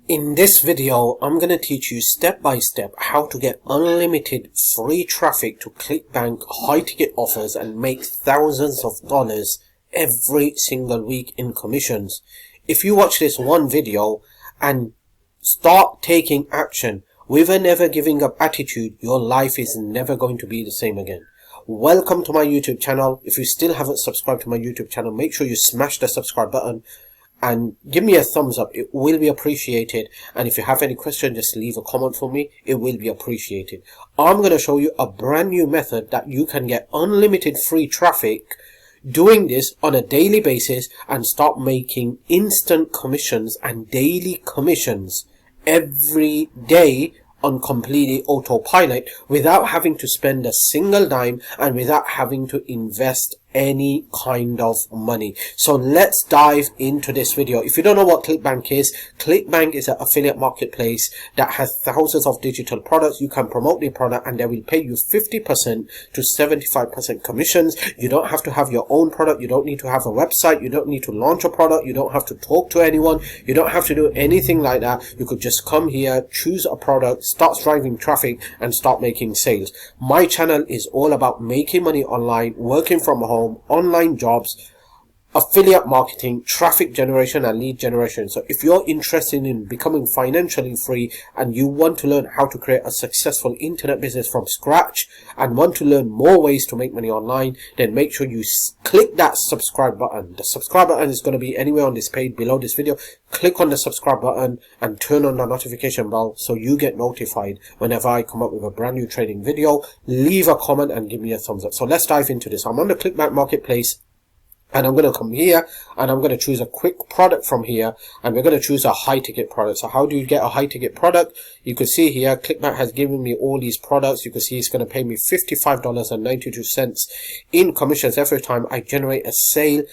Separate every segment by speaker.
Speaker 1: In this video, I'm going to teach you step by step how to get unlimited free traffic to Clickbank high ticket offers and make thousands of dollars every single week in commissions. If you watch this one video and start taking action with a never giving up attitude, your life is never going to be the same again. Welcome to my YouTube channel. If you still haven't subscribed to my YouTube channel, make sure you smash the subscribe button and give me a thumbs up. It will be appreciated. And if you have any question, just leave a comment for me. It will be appreciated. I'm going to show you a brand new method that you can get unlimited free traffic doing this on a daily basis and start making instant commissions and daily commissions every day on completely autopilot without having to spend a single dime and without having to invest any kind of money. So let's dive into this video. If you don't know what Clickbank is an affiliate marketplace that has thousands of digital products. You can promote the product and they will pay you 50% to 75% commissions. You don't have to have your own product. You don't need to have a website. You don't need to launch a product. You don't have to talk to anyone. You don't have to do anything like that. You could just come here, choose a product, start driving traffic and start making sales. My channel is all about making money online, working from home, online jobs, affiliate marketing, traffic generation and lead generation. So if you're interested in becoming financially free and you want to learn how to create a successful internet business from scratch and want to learn more ways to make money online, then make sure you click that subscribe button. The subscribe button is going to be anywhere on this page below this video. Click on the subscribe button and turn on the notification bell so you get notified whenever I come up with a brand new trading video. Leave a comment and give me a thumbs up. So let's dive into this. I'm on the Clickbank marketplace. And I'm going to come here and I'm going to choose a quick product from here and we're going to choose a high ticket product. So how do you get a high ticket product? You can see here Clickbank has given me all these products. You can see it's going to pay me $55.92 in commissions every time I generate a sale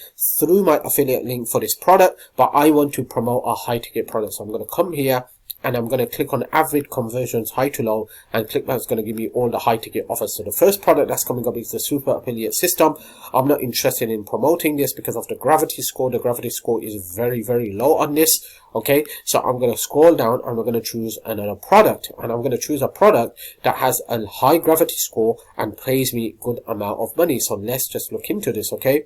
Speaker 1: through my affiliate link for this product. But I want to promote a high ticket product. So I'm going to come here and I'm going to click on average conversions high to low, and Clickbank is going to give me all the high ticket offers. So the first product that's coming up is the super affiliate system. I'm not interested in promoting this because of the gravity score. The gravity score is very, very low on this. Okay, so I'm going to scroll down and we're going to choose another product, and I'm going to choose a product that has a high gravity score and pays me good amount of money. So let's just look into this. Okay,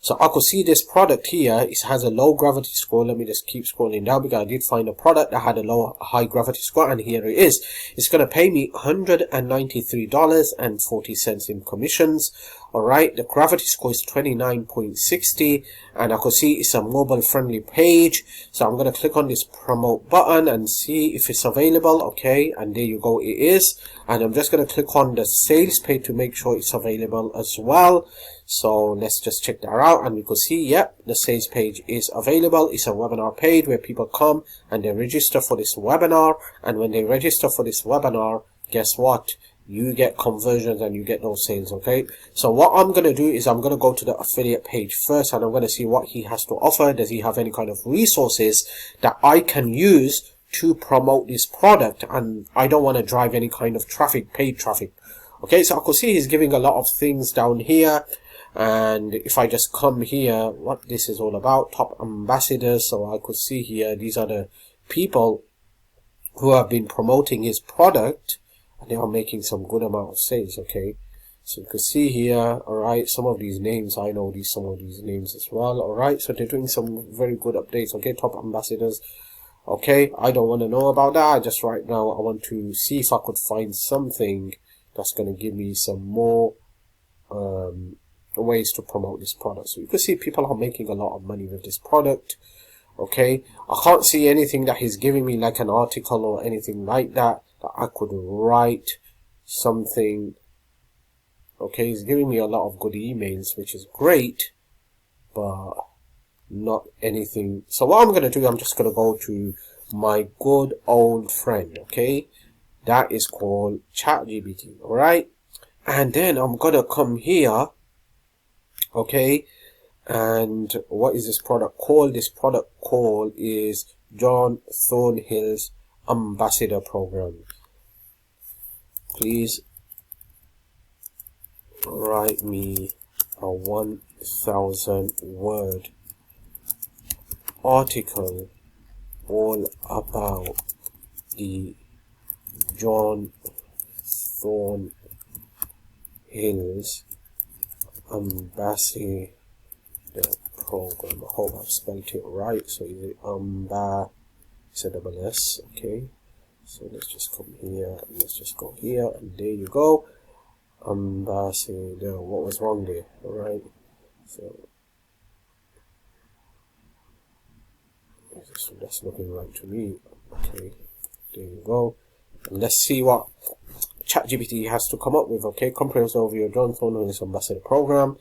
Speaker 1: so I could see this product here. It has a low gravity score. Let me just keep scrolling down because I did find a product that had a high gravity score, and here it is. It's going to pay me $193.40 in commissions. Alright, the gravity score is 29.60 and I could see it's a mobile friendly page. So I'm going to click on this promote button and see if it's available. Okay, and there you go, it is. And I'm just going to click on the sales page to make sure it's available as well. So let's just check that out and we could see, yep, the sales page is available. It's a webinar page where people come and they register for this webinar, and when they register for this webinar, guess what? You get conversions and you get those sales. Okay, so what I'm going to do is I'm going to go to the affiliate page first and I'm going to see what he has to offer. Does he have any kind of resources that I can use to promote this product? And I don't want to drive any kind of traffic, paid traffic. Okay, so I could see he's giving a lot of things down here. And if I just come here, what this is all about, top ambassadors. So I could see here, these are the people who have been promoting his product. They are making some good amount of sales. Okay, so you can see here, all right, some of these names I know, some of these names as well. All right, so they're doing some very good updates. Okay, top ambassadors. Okay, I don't want to know about that. Just right now I want to see if I could find something that's going to give me some more ways to promote this product. So you can see people are making a lot of money with this product. Okay, I can't see anything that he's giving me like an article or anything like that I could write something. Okay, he's giving me a lot of good emails, which is great, but not anything. So what I'm going to do, I'm just going to go to my good old friend. Okay, that is called ChatGPT. All right, and then I'm going to come here. Okay, and what is this product called? This product called is John Thornhill's Ambassador Program. Please write me a 1,000 word article all about the John Thornhill's ambassador program. I hope I've spelled it right. So is it it's a double S, okay? So let's just come here and let's just go here, and there you go. Ambassador. What was wrong there? Alright. So that's looking right to me. Okay, there you go. And let's see what ChatGPT has to come up with. Okay, comprehensive overview of John Thornhill's ambassador program.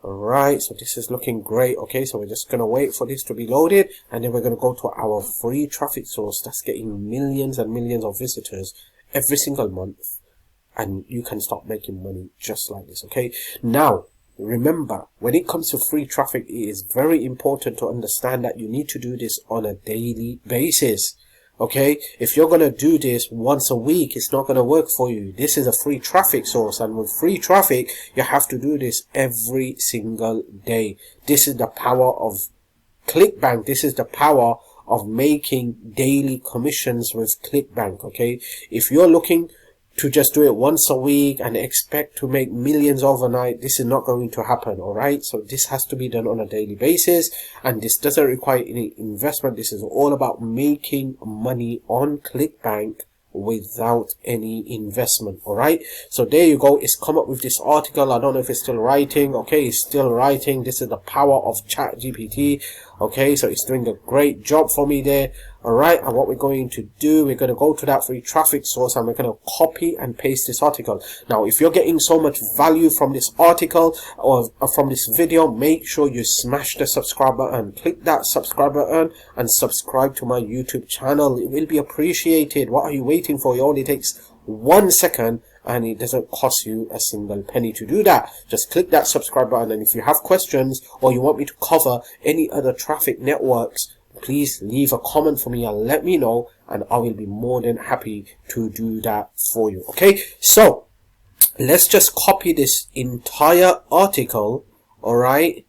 Speaker 1: Alright, so this is looking great. Okay, so we're just gonna wait for this to be loaded, and then we're gonna go to our free traffic source that's getting millions and millions of visitors every single month, and you can start making money just like this. Okay, now remember, when it comes to free traffic, it is very important to understand that you need to do this on a daily basis. Okay, if you're going to do this once a week, it's not going to work for you. This is a free traffic source, and with free traffic, you have to do this every single day. This is the power of Clickbank. This is the power of making daily commissions with Clickbank. Okay, if you're looking to just do it once a week and expect to make millions overnight, this is not going to happen. All right, so this has to be done on a daily basis, and this doesn't require any investment. This is all about making money on Clickbank without any investment. All right, so there you go. It's come up with this article. I don't know if it's still writing. Okay, it's still writing. This is the power of ChatGPT. Okay, so it's doing a great job for me there. All right, and what we're going to do, we're going to go to that free traffic source, and we're going to copy and paste this article. Now, if you're getting so much value from this article or from this video, make sure you smash the subscribe button. Click that subscribe button and subscribe to my YouTube channel. It will be appreciated. What are you waiting for? It only takes 1 second, and it doesn't cost you a single penny to do that. Just click that subscribe button, and if you have questions or you want me to cover any other traffic networks, please leave a comment for me and let me know, and I will be more than happy to do that for you. Okay, so let's just copy this entire article. All right,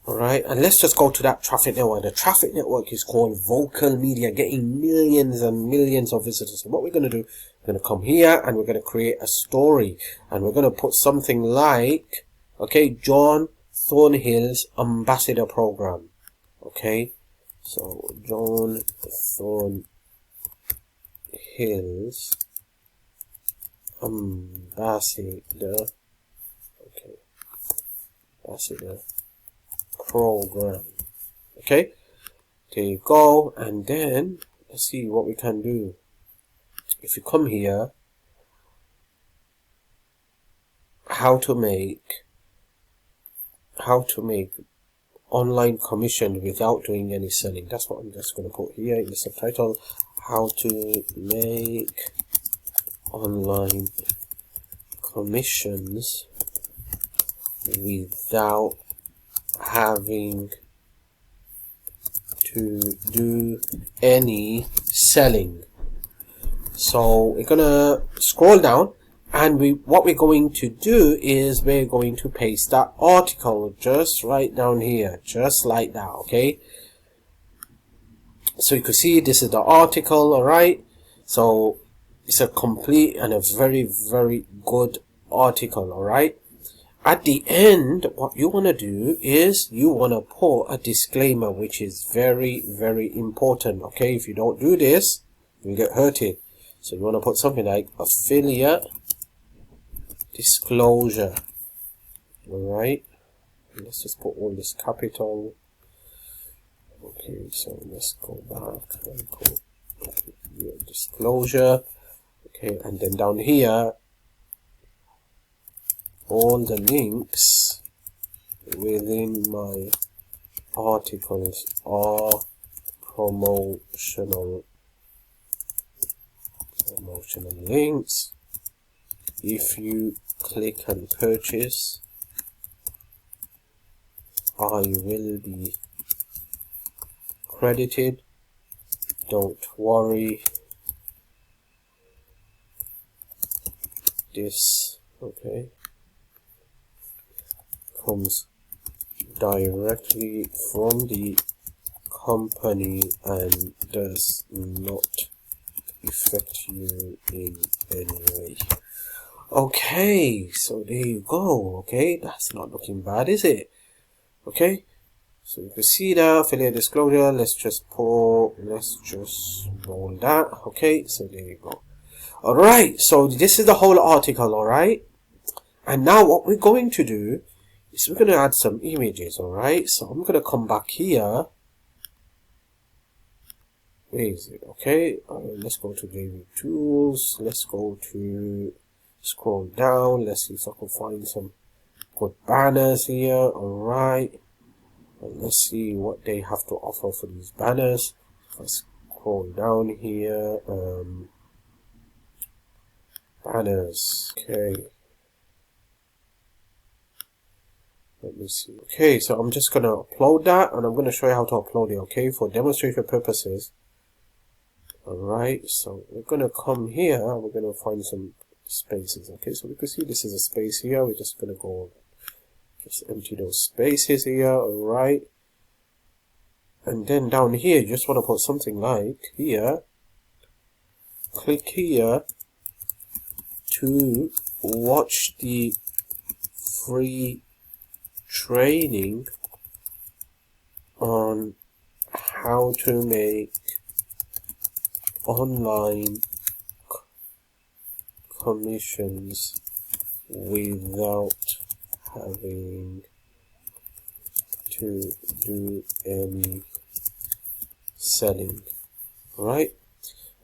Speaker 1: alright, and let's just go to that traffic network. The traffic network is called Vocal Media, getting millions and millions of visitors. So what we're going to do, we're going to come here and we're going to create a story, and we're going to put something like, okay, John Thornhill's ambassador program. Okay, so John Thornhill's ambassador, okay, ambassador program. Okay, there you go. And then let's see what we can do. If you come here, how to make online commission without doing any selling. That's what I'm just going to put here in the subtitle. How to make online commissions without having to do any selling. So we're gonna scroll down, and what we're going to do is we're going to paste that article just right down here, just like that. Okay, so you can see this is the article. All right, so it's a complete and a very, very good article. All right, at the end, what you want to do is you want to put a disclaimer, which is very, very important. Okay, if you don't do this, you get hurted. So you want to put something like affiliate disclosure. Alright, let's just put all this capital. Okay, so let's go back and put affiliate disclosure. Okay, and then down here, all the links within my articles are promotional links. If you click and purchase, I will be credited. Don't worry, this, okay, comes directly from the company and does not affect you in any way. Okay, so there you go. Okay, that's not looking bad, is it? Okay, so you can see that affiliate disclosure. Let's just roll that. Okay, so there you go. Alright, so this is the whole article, alright? And now what we're going to do is we're going to add some images, alright? So I'm going to come back here. Where is it? Okay, let's go to JV Tools. Let's go to scroll down. Let's see if I can find some good banners here. Alright, let's see what they have to offer for these banners. If I scroll down here, banners. Okay, let me see. Okay, so I'm just gonna upload that, and I'm gonna show you how to upload it. Okay, for demonstration purposes. Alright, so we're gonna come here. We're gonna find some spaces. Okay, so we can see this is a space here. We're just gonna go just empty those spaces here. Alright, and then down here you just want to put something like here. Click here to watch the free training on how to make online commissions without having to do any selling. Right,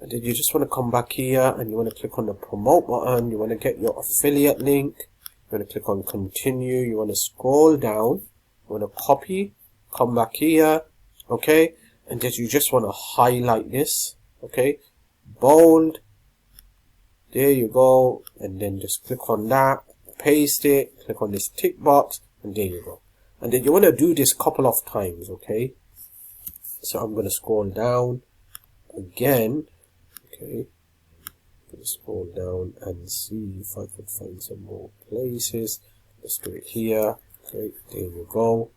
Speaker 1: and then you just want to come back here and you want to click on the promote button. You want to get your affiliate link. You want to click on continue. You want to scroll down. You want to copy, come back here. Okay, and then you just want to highlight this. Okay, bold, there you go, and then just click on that, paste it, click on this tick box, and there you go. And then you want to do this a couple of times. Okay, so I'm going to scroll down again. Okay, I'm going to scroll down and see if I can find some more places. Let's do it here. Okay, there you go,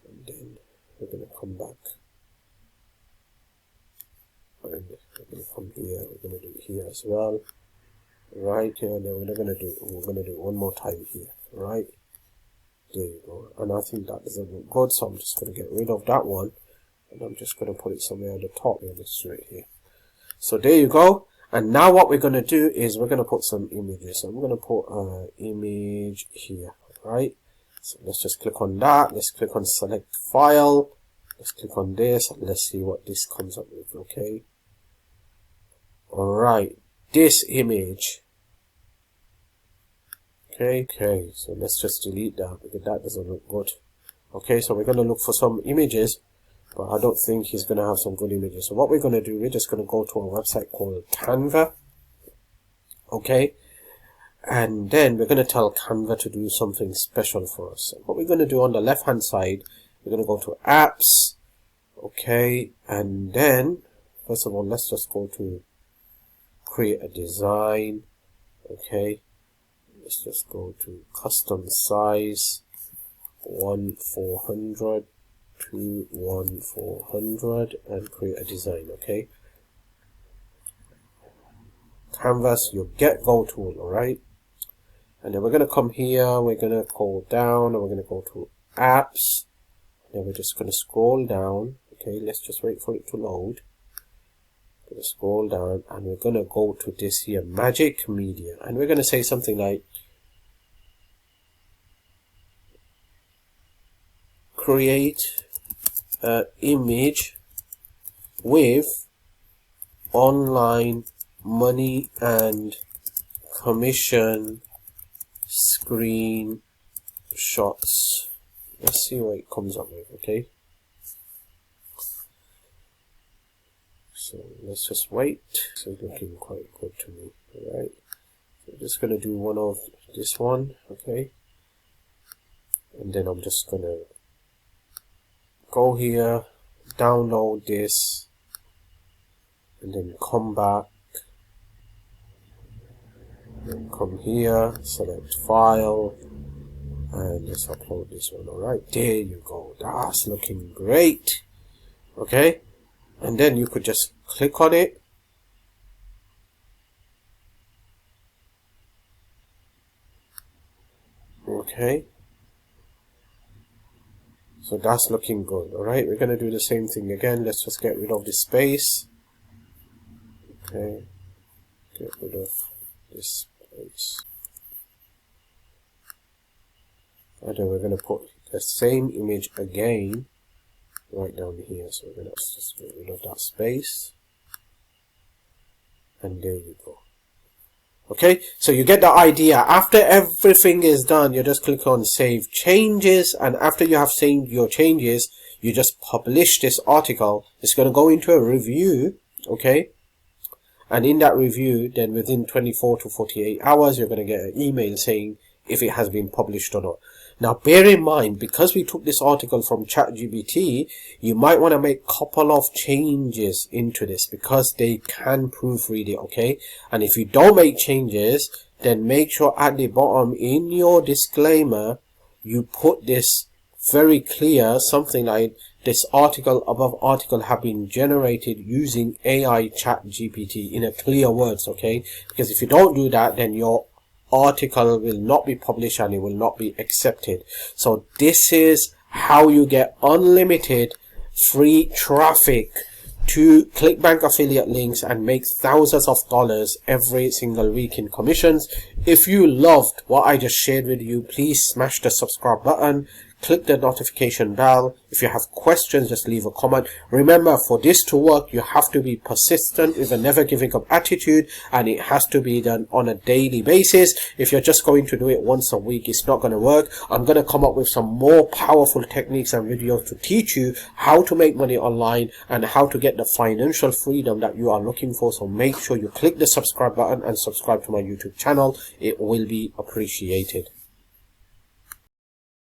Speaker 1: and then we're going to come back. And we're going to come here, we're going to do it here as well. Right here, and then we're going to do it one more time here. Right, there you go. And I think that doesn't look good, so I'm just going to get rid of that one, and I'm just going to put it somewhere at the top here. This right here. So there you go. And now what we're going to do is we're going to put some images. So I'm going to put an image here. Right, so let's just click on that. Let's click on select file. Let's click on this, and let's see what this comes up with. Okay, alright, this image. Okay, so let's just delete that because that doesn't look good. Okay, so we're going to look for some images, but I don't think he's going to have some good images. So what we're going to do, we're just going to go to a website called Canva. Okay, and then we're going to tell Canva to do something special for us. So what we're going to do on the left hand side, we're going to go to apps. Okay, and then first of all, let's just go to create a design. Okay, let's just go to custom size 1400 to 1400 and create a design. Okay, canvas your get go tool. Alright, and then we're going to come here, we're going to go down, and we're going to go to apps, and then we're just going to scroll down. Okay, let's just wait for it to load. Gonna scroll down, and we're gonna go to this here, magic media, and we're gonna say something like create an image with online money and commission screen shots. Let's see what it comes up with. Okay, so let's just wait. So it's looking quite good to me. Alright, so I'm just gonna do one of this one. Okay, and then I'm just gonna go here, download this, and then come back, and come here, select file, And let's upload this one. Alright, there you go. That's looking great. Okay, and then you could just click on it. Okay, so that's looking good. Alright, we're going to do the same thing again. Let's just get rid of the space. Okay, get rid of this space. And then we're going to put the same image again right down here. So we're going to just get rid of that space. And there you go. Okay, so you get the idea. After everything is done, you just click on save changes, and after you have saved your changes, you just publish this article. It's going to go into a review, okay, and in that review, then within 24 to 48 hours, you're going to get an email saying if it has been published or not. Now bear in mind, because we took this article from ChatGPT, you might want to make a couple of changes into this because they can proofread it, okay? And if you don't make changes, then make sure at the bottom in your disclaimer, you put this very clear, something like this article above article have been generated using AI ChatGPT in a clear words, okay? Because if you don't do that, then your article will not be published and it will not be accepted. So this is how you get unlimited free traffic to Clickbank affiliate links and make thousands of dollars every single week in commissions. If you loved what I just shared with you, please smash the subscribe button, click the notification bell. If you have questions, just leave a comment. Remember, for this to work, you have to be persistent with a never giving up attitude, and it has to be done on a daily basis. If you're just going to do it once a week, it's not going to work. I'm going to come up with some more powerful techniques and videos to teach you how to make money online and how to get the financial freedom that you are looking for. So make sure you click the subscribe button and subscribe to my YouTube channel. It will be appreciated.